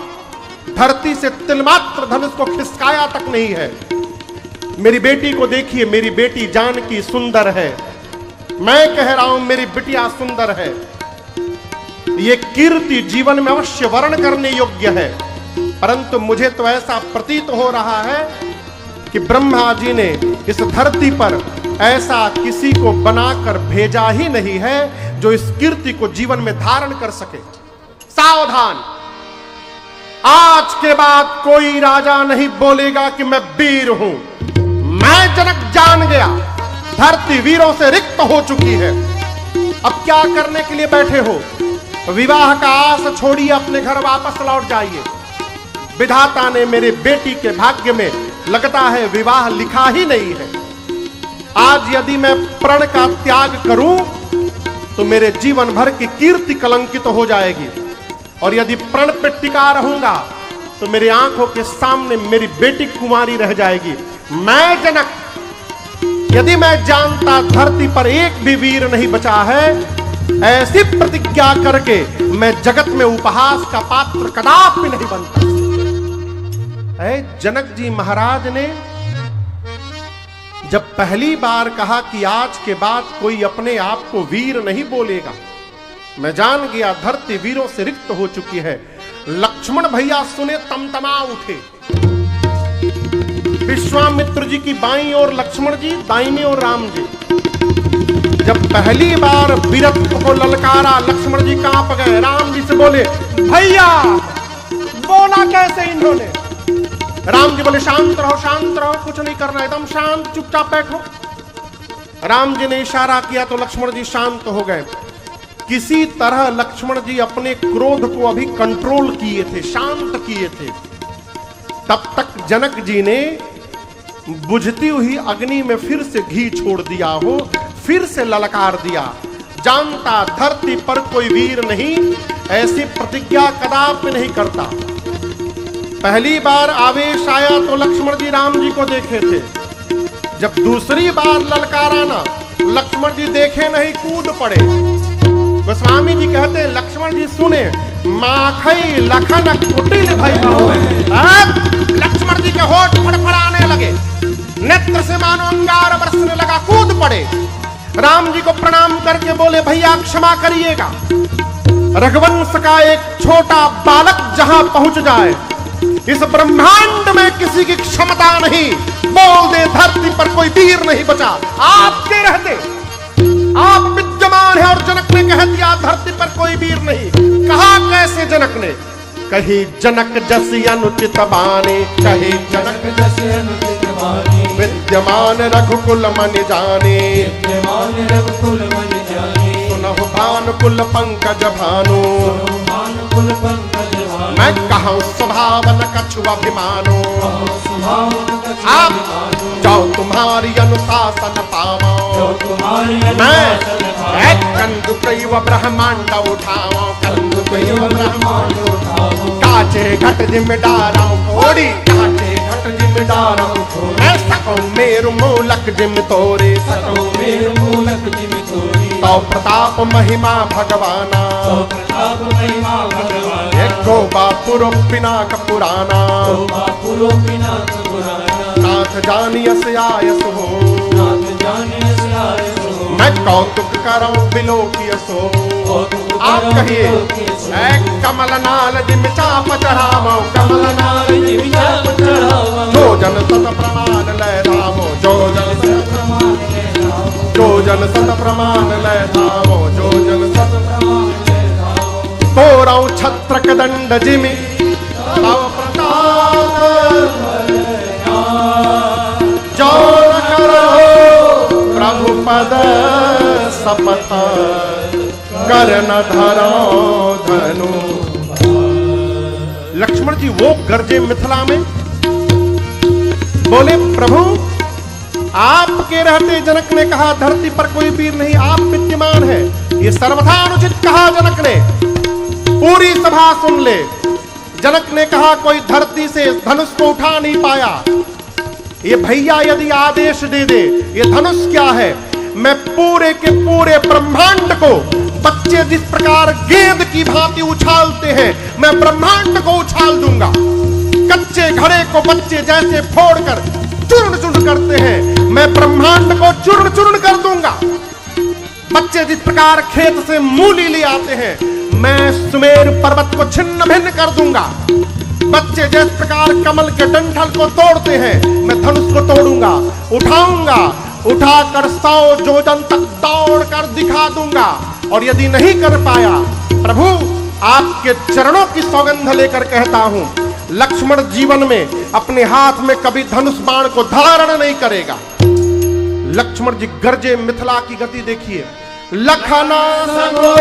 Speaker 1: धरती से तिलमात्र धनुष को खिसकाया तक नहीं है। मेरी बेटी को देखिए, मेरी बेटी जानकी सुंदर है। मैं कह रहा हूं मेरी बिटिया सुंदर है। ये कीर्ति जीवन में अवश्य वर्ण करने योग्य है, परंतु मुझे तो ऐसा प्रतीत हो रहा है कि ब्रह्मा जी ने इस धरती पर ऐसा किसी को बनाकर भेजा ही नहीं है जो इस कीर्ति को जीवन में धारण कर सके। सावधान, आज के बाद कोई राजा नहीं बोलेगा कि मैं वीर हूं। मैं जनक जान गया, धरती वीरों से रिक्त हो चुकी है। अब क्या करने के लिए बैठे हो? विवाह का आस छोड़िए, अपने घर वापस लौट जाइए। विधाता ने मेरे बेटी के भाग्य में लगता है विवाह लिखा ही नहीं है। आज यदि मैं प्रण का त्याग करूं तो मेरे जीवन भर की कीर्ति कलंकित तो हो जाएगी, और यदि प्रण पे टिका रहूंगा तो मेरी आंखों के सामने मेरी बेटी कुंवारी रह जाएगी। मैं जनक, यदि मैं जानता धरती पर एक भी वीर नहीं बचा है, ऐसी प्रतिज्ञा करके मैं जगत में उपहास का पात्र कदापि नहीं बनता। जनक जी महाराज ने जब पहली बार कहा कि आज के बाद कोई अपने आप को वीर नहीं बोलेगा, मैं जान गया धरती वीरों से रिक्त हो चुकी है। लक्ष्मण भैया सुने तमतमा उठे। विश्वामित्र जी की बाईं ओर लक्ष्मण जी, दाहिनी ओर राम जी। जब पहली बार वीरत्व को ललकारा, लक्ष्मण जी कांप गए। राम जी से बोले, भैया बोला कैसे इन्होंने? राम जी बोले, शांत रहो, कुछ नहीं करना, एकदम शांत, चुपचाप बैठो। राम जी ने इशारा किया तो लक्ष्मण जी शांत हो गए। किसी तरह लक्ष्मण जी अपने क्रोध को अभी कंट्रोल किए थे, शांत किए थे। तब तक जनक जी ने बुझती हुई अग्नि में फिर से घी छोड़ दिया हो, फिर से ललकार दिया। जानता धरती पर कोई वीर नहीं ऐसी प्रतिज्ञा कदापि नहीं करता। पहली बार आवेश आया तो लक्ष्मण जी राम जी को देखे थे। जब दूसरी बार ललकारा ना, लक्ष्मण जी देखे नहीं, कूद पड़े। गोस्वामी जी कहते हैं, लक्ष्मण जी सुने, माखई लखन कुटिल भई बहु। लक्ष्मण जी के होठ फड़फड़ाने लगे, नेत्र से मानो अंगार बरसने लगा, कूद पड़े। राम जी को प्रणाम करके बोले, भैया क्षमा करिएगा, रघुवंश का एक छोटा बालक जहां पहुंच जाए, इस ब्रह्मांड में किसी की क्षमता नहीं, बोल दे धरती पर कोई वीर नहीं बचा। आपके रहते आप विद्यमान है और जनक ने कह दिया धरती पर कोई वीर नहीं। कहा कैसे जनक ने? कही जनक जसी अनुचित बानी, कही जनक जसी अनुचित बानी, विद्यमान रघुकुल मन जाने, विद्यमान रघुकुल मन जाने, सुनहु भानुकुल पंकज भानु, भानुकुल पंकज भानु, मैं कहूँ स्वभावन कछु अभिमानो, आप जाओ तुम्हारी अनुशासन पावो, मैं कंदुकैव ब्रह्मांड उठाओ, कंदुकैव ब्रह्मांड उठाओ, काचे घट जिम्मेदारों थोड़ी, काचे घट जिम्मेदारों मैं सको मेरु मूलक जिम तोरे, सको मेरु मूलक जिम तोरे, तो प्रताप महिमा भगवाना, तो प्रताप महिमा भगवाना, एको बापुरो पिनाक पुराना, बापुरो पिनाक पुराना, नाथ जानियस आयस हो, नाथ जानियस आयस हो, मैं कौतुक करऊं बिलोकियसो। आप कहिए, कमल नाल जिम चाप चढ़ावो, कमल नाल जिम चाप चढ़ावो, जो जन सत प्रमाण लय धामो, जो जन सत प्रमाण लय धामो, जो जन सत प्रमाण लय धामो, जो जन सत प्रमाण लय धामो, तोरऊ छत्रक दंड जिमि तव प्रताप जो न करो प्रभु पद सपथ, कर न धरो धनु। लक्ष्मण जी वो गरजे मिथिला में, बोले प्रभु आपके रहते, जनक ने कहा धरती पर कोई वीर नहीं, आप विद्यमान है, ये सर्वथा अनुचित कहा जनक ने। पूरी सभा सुन ले। जनक ने कहा कोई धरती से धनुष को उठा नहीं पाया, ये भैया यदि आदेश दे दे, ये धनुष क्या है, मैं पूरे के पूरे ब्रह्मांड को, बच्चे जिस प्रकार गेंद की भांति उछालते हैं, मैं ब्रह्मांड को उछाल दूंगा। कच्चे घड़े को बच्चे जैसे फोड़कर चूर्ण चूर्ण करते हैं, मैं ब्रह्मांड को चूर्ण चूर्ण कर दूंगा। बच्चे जिस प्रकार खेत से मूली ले आते हैं, मैं सुमेर पर्वत को छिन्न भिन्न कर दूंगा। बच्चे जिस प्रकार कमल के डंठल को तोड़ते हैं, मैं धनुष को तोड़ूंगा, उठाऊंगा, उठाकर 100 जोजन तक दौड़ कर दिखा दूंगा। और यदि नहीं कर पाया, प्रभु आपके चरणों की सौगंध लेकर कहता हूं, लक्ष्मण जीवन में अपने हाथ में कभी धनुष बाण को धारण नहीं करेगा। लक्ष्मण जी गरजे, मिथिला की गति देखिए। लखना सगो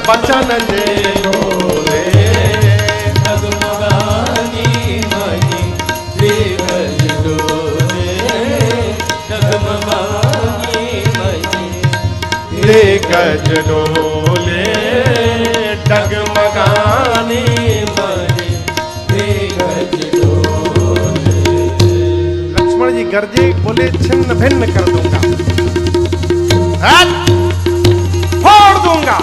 Speaker 1: बचन जे बोले
Speaker 3: डगमगानी मही दिग्गज डोले डगमगानी मही
Speaker 1: दिग्गज डोले डगमगानी
Speaker 3: मही दिग्गज डोले।
Speaker 1: लक्ष्मण जी गरजे बोले छिन्न भिन्न कर दूंगा, फोड़ दूंगा,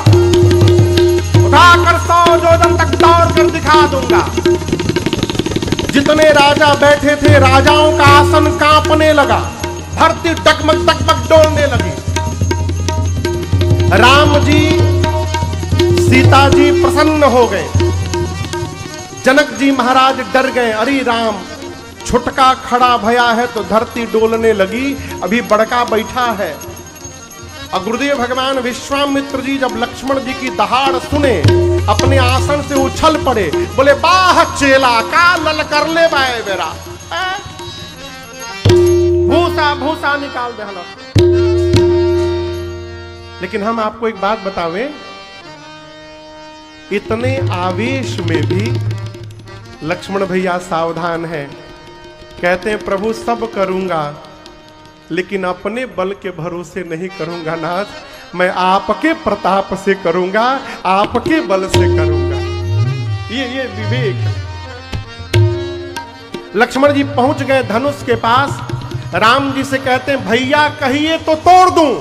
Speaker 1: उठाकर 100 योजन तक दौड़ कर दिखा दूंगा। जितने राजा बैठे थे राजाओं का आसन कांपने लगा, धरती टकमक टकमक डोलने लगी। राम जी सीता जी प्रसन्न हो गए, जनक जी महाराज डर गए। अरे राम छुटका खड़ा भया है तो धरती डोलने लगी, अभी बड़का बैठा है। और गुरुदेव भगवान विश्वामित्र जी जब लक्ष्मण जी की दहाड़ सुने अपने आसन से उछल पड़े, बोले बाह चेला का लल कर ले बाए बेरा, भूसा भूसा निकाल दे हलो। लेकिन हम आपको एक बात बतावें, इतने आवेश में भी लक्ष्मण भैया सावधान हैं। कहते हैं प्रभु सब करूंगा लेकिन अपने बल के भरोसे नहीं करूंगा नाथ, मैं आपके प्रताप से करूंगा, आपके बल से करूंगा। ये विवेक। लक्ष्मण जी पहुंच गए धनुष के पास, राम जी से कहते हैं भैया कहिए तो तोड़ दूं।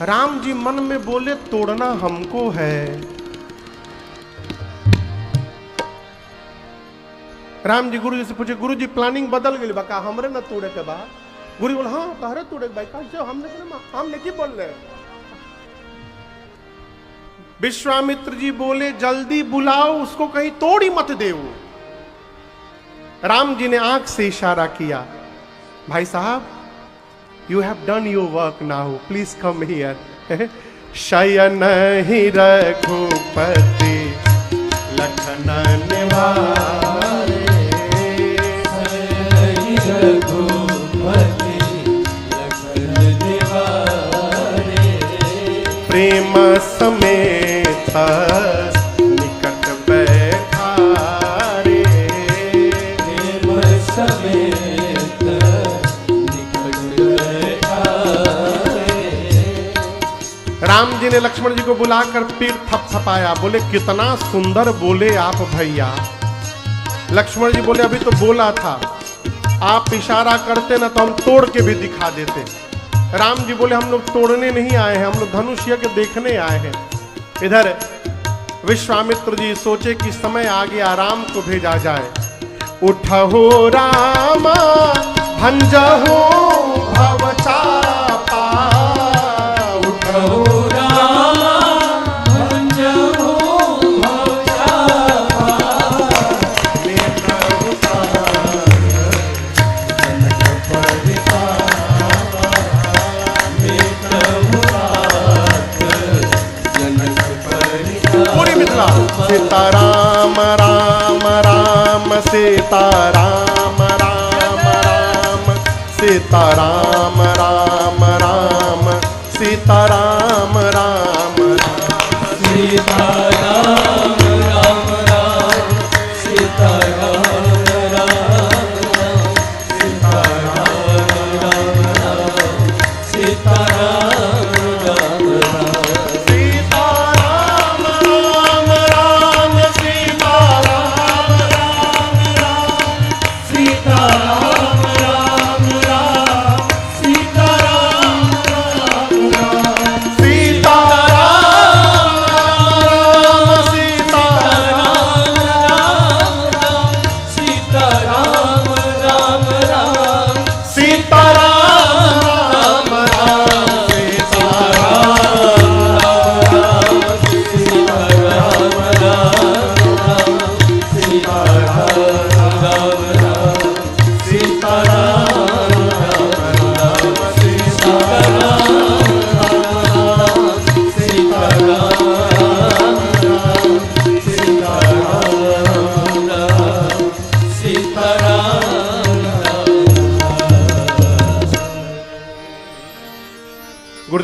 Speaker 1: राम जी मन में बोले तोड़ना हमको है। राम जी गुरु जी से पूछे, गुरु जी प्लानिंग बदल गई बका हमरे न तोड़े के बाद? गुरु बोले हाँ कहरे तोड़े भाई कैसे हमने की बोल रहे। विश्वामित्र जी बोले जल्दी बुलाओ उसको, कहीं तोड़ी मत देव। राम जी ने आंख से इशारा किया, भाई साहब you have done your work now, please come here. शयन ही रघुपति लखन निवारे,
Speaker 3: रघुपति लखन निवारे,
Speaker 1: प्रेम समेत निकट बैठारे,
Speaker 3: प्रेम समेत निकट बैठारे।
Speaker 1: राम जी ने लक्ष्मण जी को बुलाकर पीठ थपथपाया, बोले कितना सुंदर बोले आप भैया। लक्ष्मण जी बोले अभी तो बोला था, आप इशारा करते ना तो हम तोड़ के भी दिखा देते। राम जी बोले हम लोग तोड़ने नहीं आए हैं, हम लोग धनुष यज्ञ देखने आए हैं। इधर विश्वामित्र जी सोचे कि समय आ गया राम को भेजा जाए। उठहो रामा भंजहो भवचापा,
Speaker 3: उठहो रामा भंजहो भवचापा,
Speaker 1: पूरी मिथिला सीताराम राम राम सीताराम राम राम सीताराम राम राम सीताराम राम राम
Speaker 3: सीताराम राम राम सीताराम राम राम सीताराम राम राम सीताराम राम राम
Speaker 1: सीताराम राम राम सीताराम राम राम
Speaker 3: सीताराम राम राम सीताराम राम राम
Speaker 1: सीताराम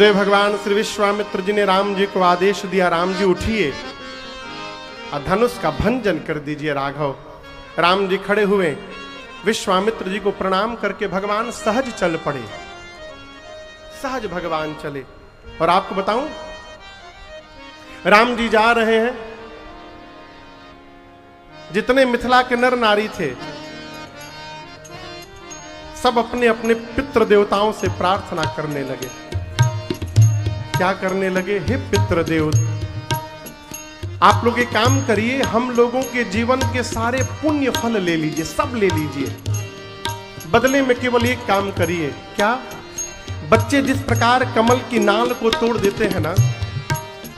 Speaker 1: गुरुदेव भगवान श्री विश्वामित्र जी ने राम जी को आदेश दिया, राम जी उठिए और धनुष का भंजन कर दीजिए राघव। राम जी खड़े हुए, विश्वामित्र जी को प्रणाम करके भगवान सहज चल पड़े, सहज भगवान चले। और आपको बताऊं, राम जी जा रहे हैं, जितने मिथिला के नर नारी थे सब अपने अपने पितृ देवताओं से प्रार्थना करने लगे। क्या करने लगे? हे पितृ देव, आप लोग एक काम करिए, हम लोगों के जीवन के सारे पुण्य फल ले लीजिए, सब ले लीजिए, बदले में केवल एक काम करिए। क्या? बच्चे जिस प्रकार कमल की नाल को तोड़ देते हैं ना,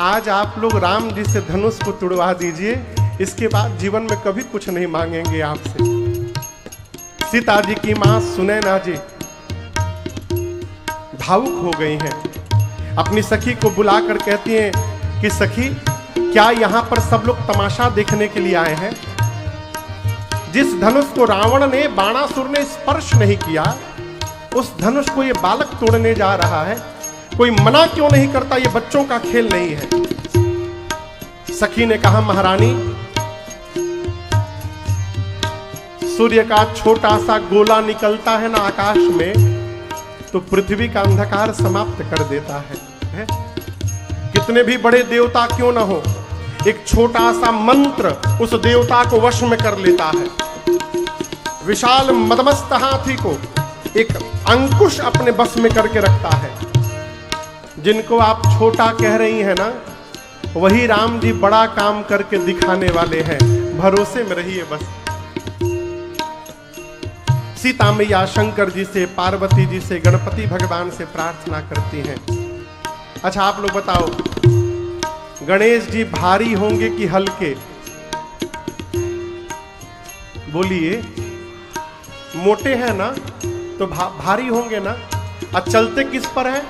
Speaker 1: आज आप लोग राम जी से धनुष को तोड़वा दीजिए, इसके बाद जीवन में कभी कुछ नहीं मांगेंगे आपसे। सीता जी की मां सुनैना जी भावुक हो गई हैं, अपनी सखी को बुलाकर कहती हैं कि सखी, क्या यहां पर सब लोग तमाशा देखने के लिए आए हैं? जिस धनुष को रावण ने, बाणासुर ने स्पर्श नहीं किया, उस धनुष को ये बालक तोड़ने जा रहा है। कोई मना क्यों नहीं करता? ये बच्चों का खेल नहीं है। सखी ने कहा, महारानी, सूर्य का छोटा सा गोला निकलता है ना आकाश में, तो पृथ्वी का अंधकार समाप्त कर देता है? कितने भी बड़े देवता क्यों ना हो, एक छोटा सा मंत्र उस देवता को वश में कर लेता है। विशाल मदमस्त हाथी को एक अंकुश अपने बस में करके रखता है। जिनको आप छोटा कह रही हैं ना, वही राम जी बड़ा काम करके दिखाने वाले हैं, भरोसे में रहिए बस। सीता मैया शंकर जी से, पार्वती जी से, गणपति भगवान से प्रार्थना करती हैं। अच्छा आप लोग बताओ, गणेश जी भारी होंगे कि हल्के? बोलिए, मोटे हैं ना तो भारी होंगे ना। और चलते किस पर है?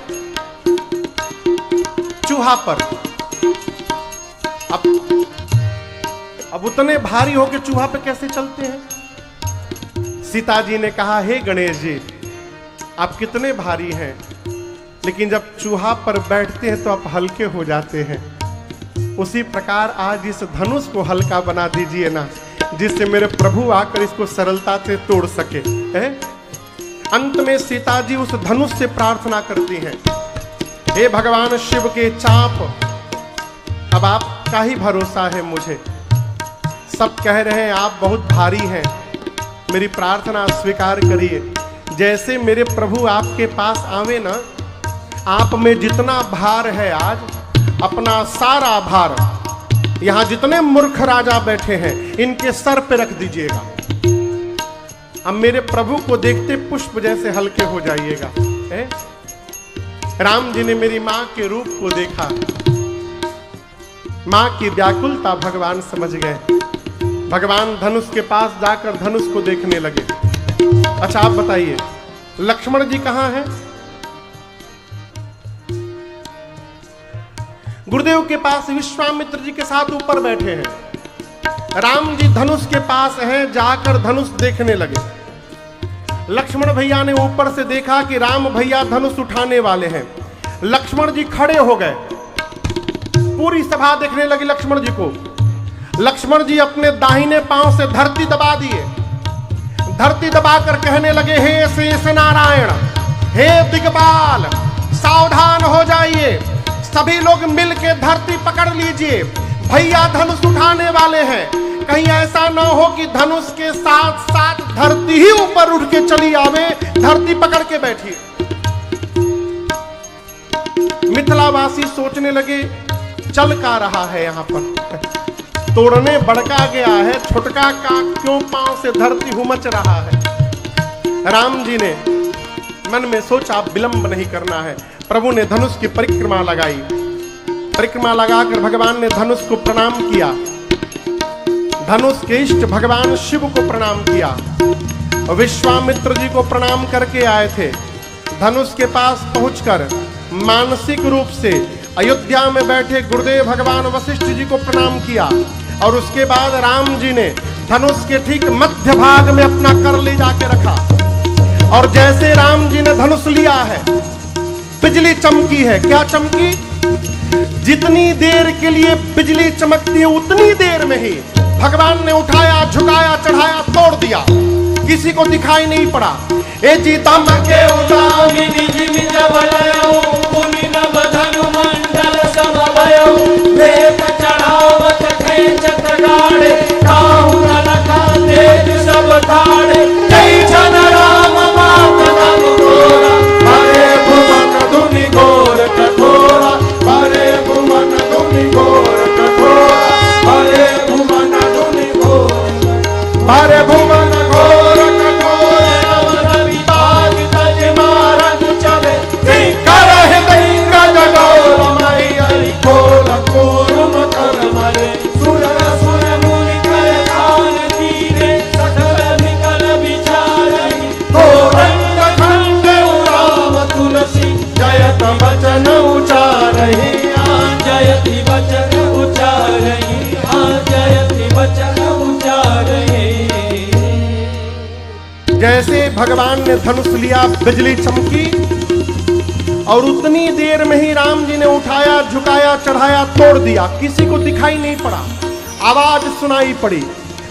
Speaker 1: चूहा पर। अब उतने भारी होके चूहा पे कैसे चलते हैं? सीता जी ने कहा, हे गणेश जी, आप कितने भारी हैं, लेकिन जब चूहा पर बैठते हैं तो आप हल्के हो जाते हैं। उसी प्रकार आज इस धनुष को हल्का बना दीजिए ना, जिससे मेरे प्रभु आकर इसको सरलता से तोड़ सके। है? अंत में सीता जी उस धनुष से प्रार्थना करती हैं, हे भगवान शिव के चाप, अब आपका ही भरोसा है मुझे। सब कह रहे हैं आप बहुत भारी हैं, मेरी प्रार्थना स्वीकार करिए। जैसे मेरे प्रभु आपके पास आवे ना, आप में जितना भार है आज, अपना सारा भार यहां जितने मूर्ख राजा बैठे हैं इनके सर पे रख दीजिएगा। अब मेरे प्रभु को देखते पुष्प जैसे हल्के हो जाइएगा। राम जी ने मेरी मां के रूप को देखा, मां की व्याकुलता भगवान समझ गए। भगवान धनुष के पास जाकर धनुष को देखने लगे। अच्छा आप बताइए, लक्ष्मण जी कहां हैं? गुरुदेव के पास विश्वामित्र जी के साथ ऊपर बैठे हैं। राम जी धनुष के पास हैं, जाकर धनुष देखने लगे। लक्ष्मण भैया ने ऊपर से देखा कि राम भैया धनुष उठाने वाले हैं। लक्ष्मण जी खड़े हो गए, पूरी सभा देखने लगी लक्ष्मण जी को। लक्ष्मण जी अपने दाहिने पांव से धरती दबा दिए, धरती दबाकर कहने लगे, हे शेष नारायण, हे दिग्पाल, सावधान हो जाइए, सभी लोग मिलके धरती पकड़ लीजिए, भैया धनुष उठाने वाले हैं। कहीं ऐसा न हो कि धनुष के साथ साथ धरती ही ऊपर उठ के चली आवे, धरती पकड़ के बैठिए। मिथिलावासी सोचने लगे, चल का रहा है यहां पर, तोड़ने बड़का गया है, छुटका का क्यों पांव से धरती हुमच रहा है। राम जी ने मन में सोचा विलंब नहीं करना है। प्रभु ने धनुष की परिक्रमा लगाई, परिक्रमा लगाकर भगवान ने धनुष को प्रणाम किया, धनुष के इष्ट भगवान शिव को प्रणाम किया, विश्वामित्र जी को प्रणाम करके आए थे। धनुष के पास पहुंचकर मानसिक रूप से अयोध्या में बैठे गुरुदेव भगवान वशिष्ठ जी को प्रणाम किया, और उसके बाद राम जी ने धनुष के ठीक मध्य भाग में अपना कर ले जाके रखा। और जैसे राम जी ने धनुष लिया है, बिजली चमकी है। क्या चमकी? जितनी देर के लिए बिजली चमकती है उतनी देर में ही भगवान ने उठाया, झुकाया, चढ़ाया, तोड़ दिया, किसी को दिखाई नहीं पड़ा। ए जीता मके
Speaker 3: उदामिनी जिमित वलयौ पुलिन बधनु मंडल समभयौ लेप चढ़ावत खेचत गाड़े काहू लखा तेज सब ठाड़े जय छन राम मात नम घोरा हरे भुवन धुनि घोर कठोरा हरे भुवन धुनि घोर कठोरा हरे भुवन धुनि घोर
Speaker 1: हरे भुवन घोर
Speaker 3: वचन उचारहि जयति वचन उचारहि जयति वचन उचारहि।
Speaker 1: जैसे भगवान ने धनुष लिया, बिजली चमकी और उतनी देर में ही राम जी ने उठाया, झुकाया, चढ़ाया, तोड़ दिया, किसी को दिखाई नहीं पड़ा। आवाज सुनाई पड़ी।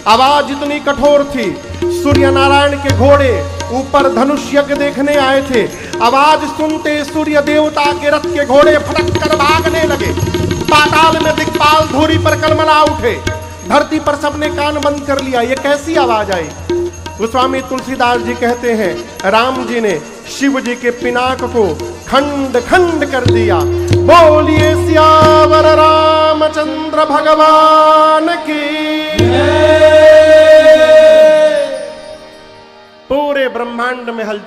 Speaker 1: आवाज इतनी कठोर थी, सूर्य नारायण के घोड़े ऊपर धनुष यज्ञ देखने आए थे। आवाज सुनते सूर्य देवता के रथ के घोड़े फटक कर भागने लगे। पाताल में दिक्पाल धूरी पर कलमला उठे। धरती पर सबने कान बंद कर लिया। ये कैसी आवाज आई? गोस्वामी तुलसीदास जी कहते हैं, राम जी ने शिव जी के पिनाक को खंड खंड कर दिया। बोलिए सियावर रामचंद्र भगवान की। पूरे ब्रह्मांड में हल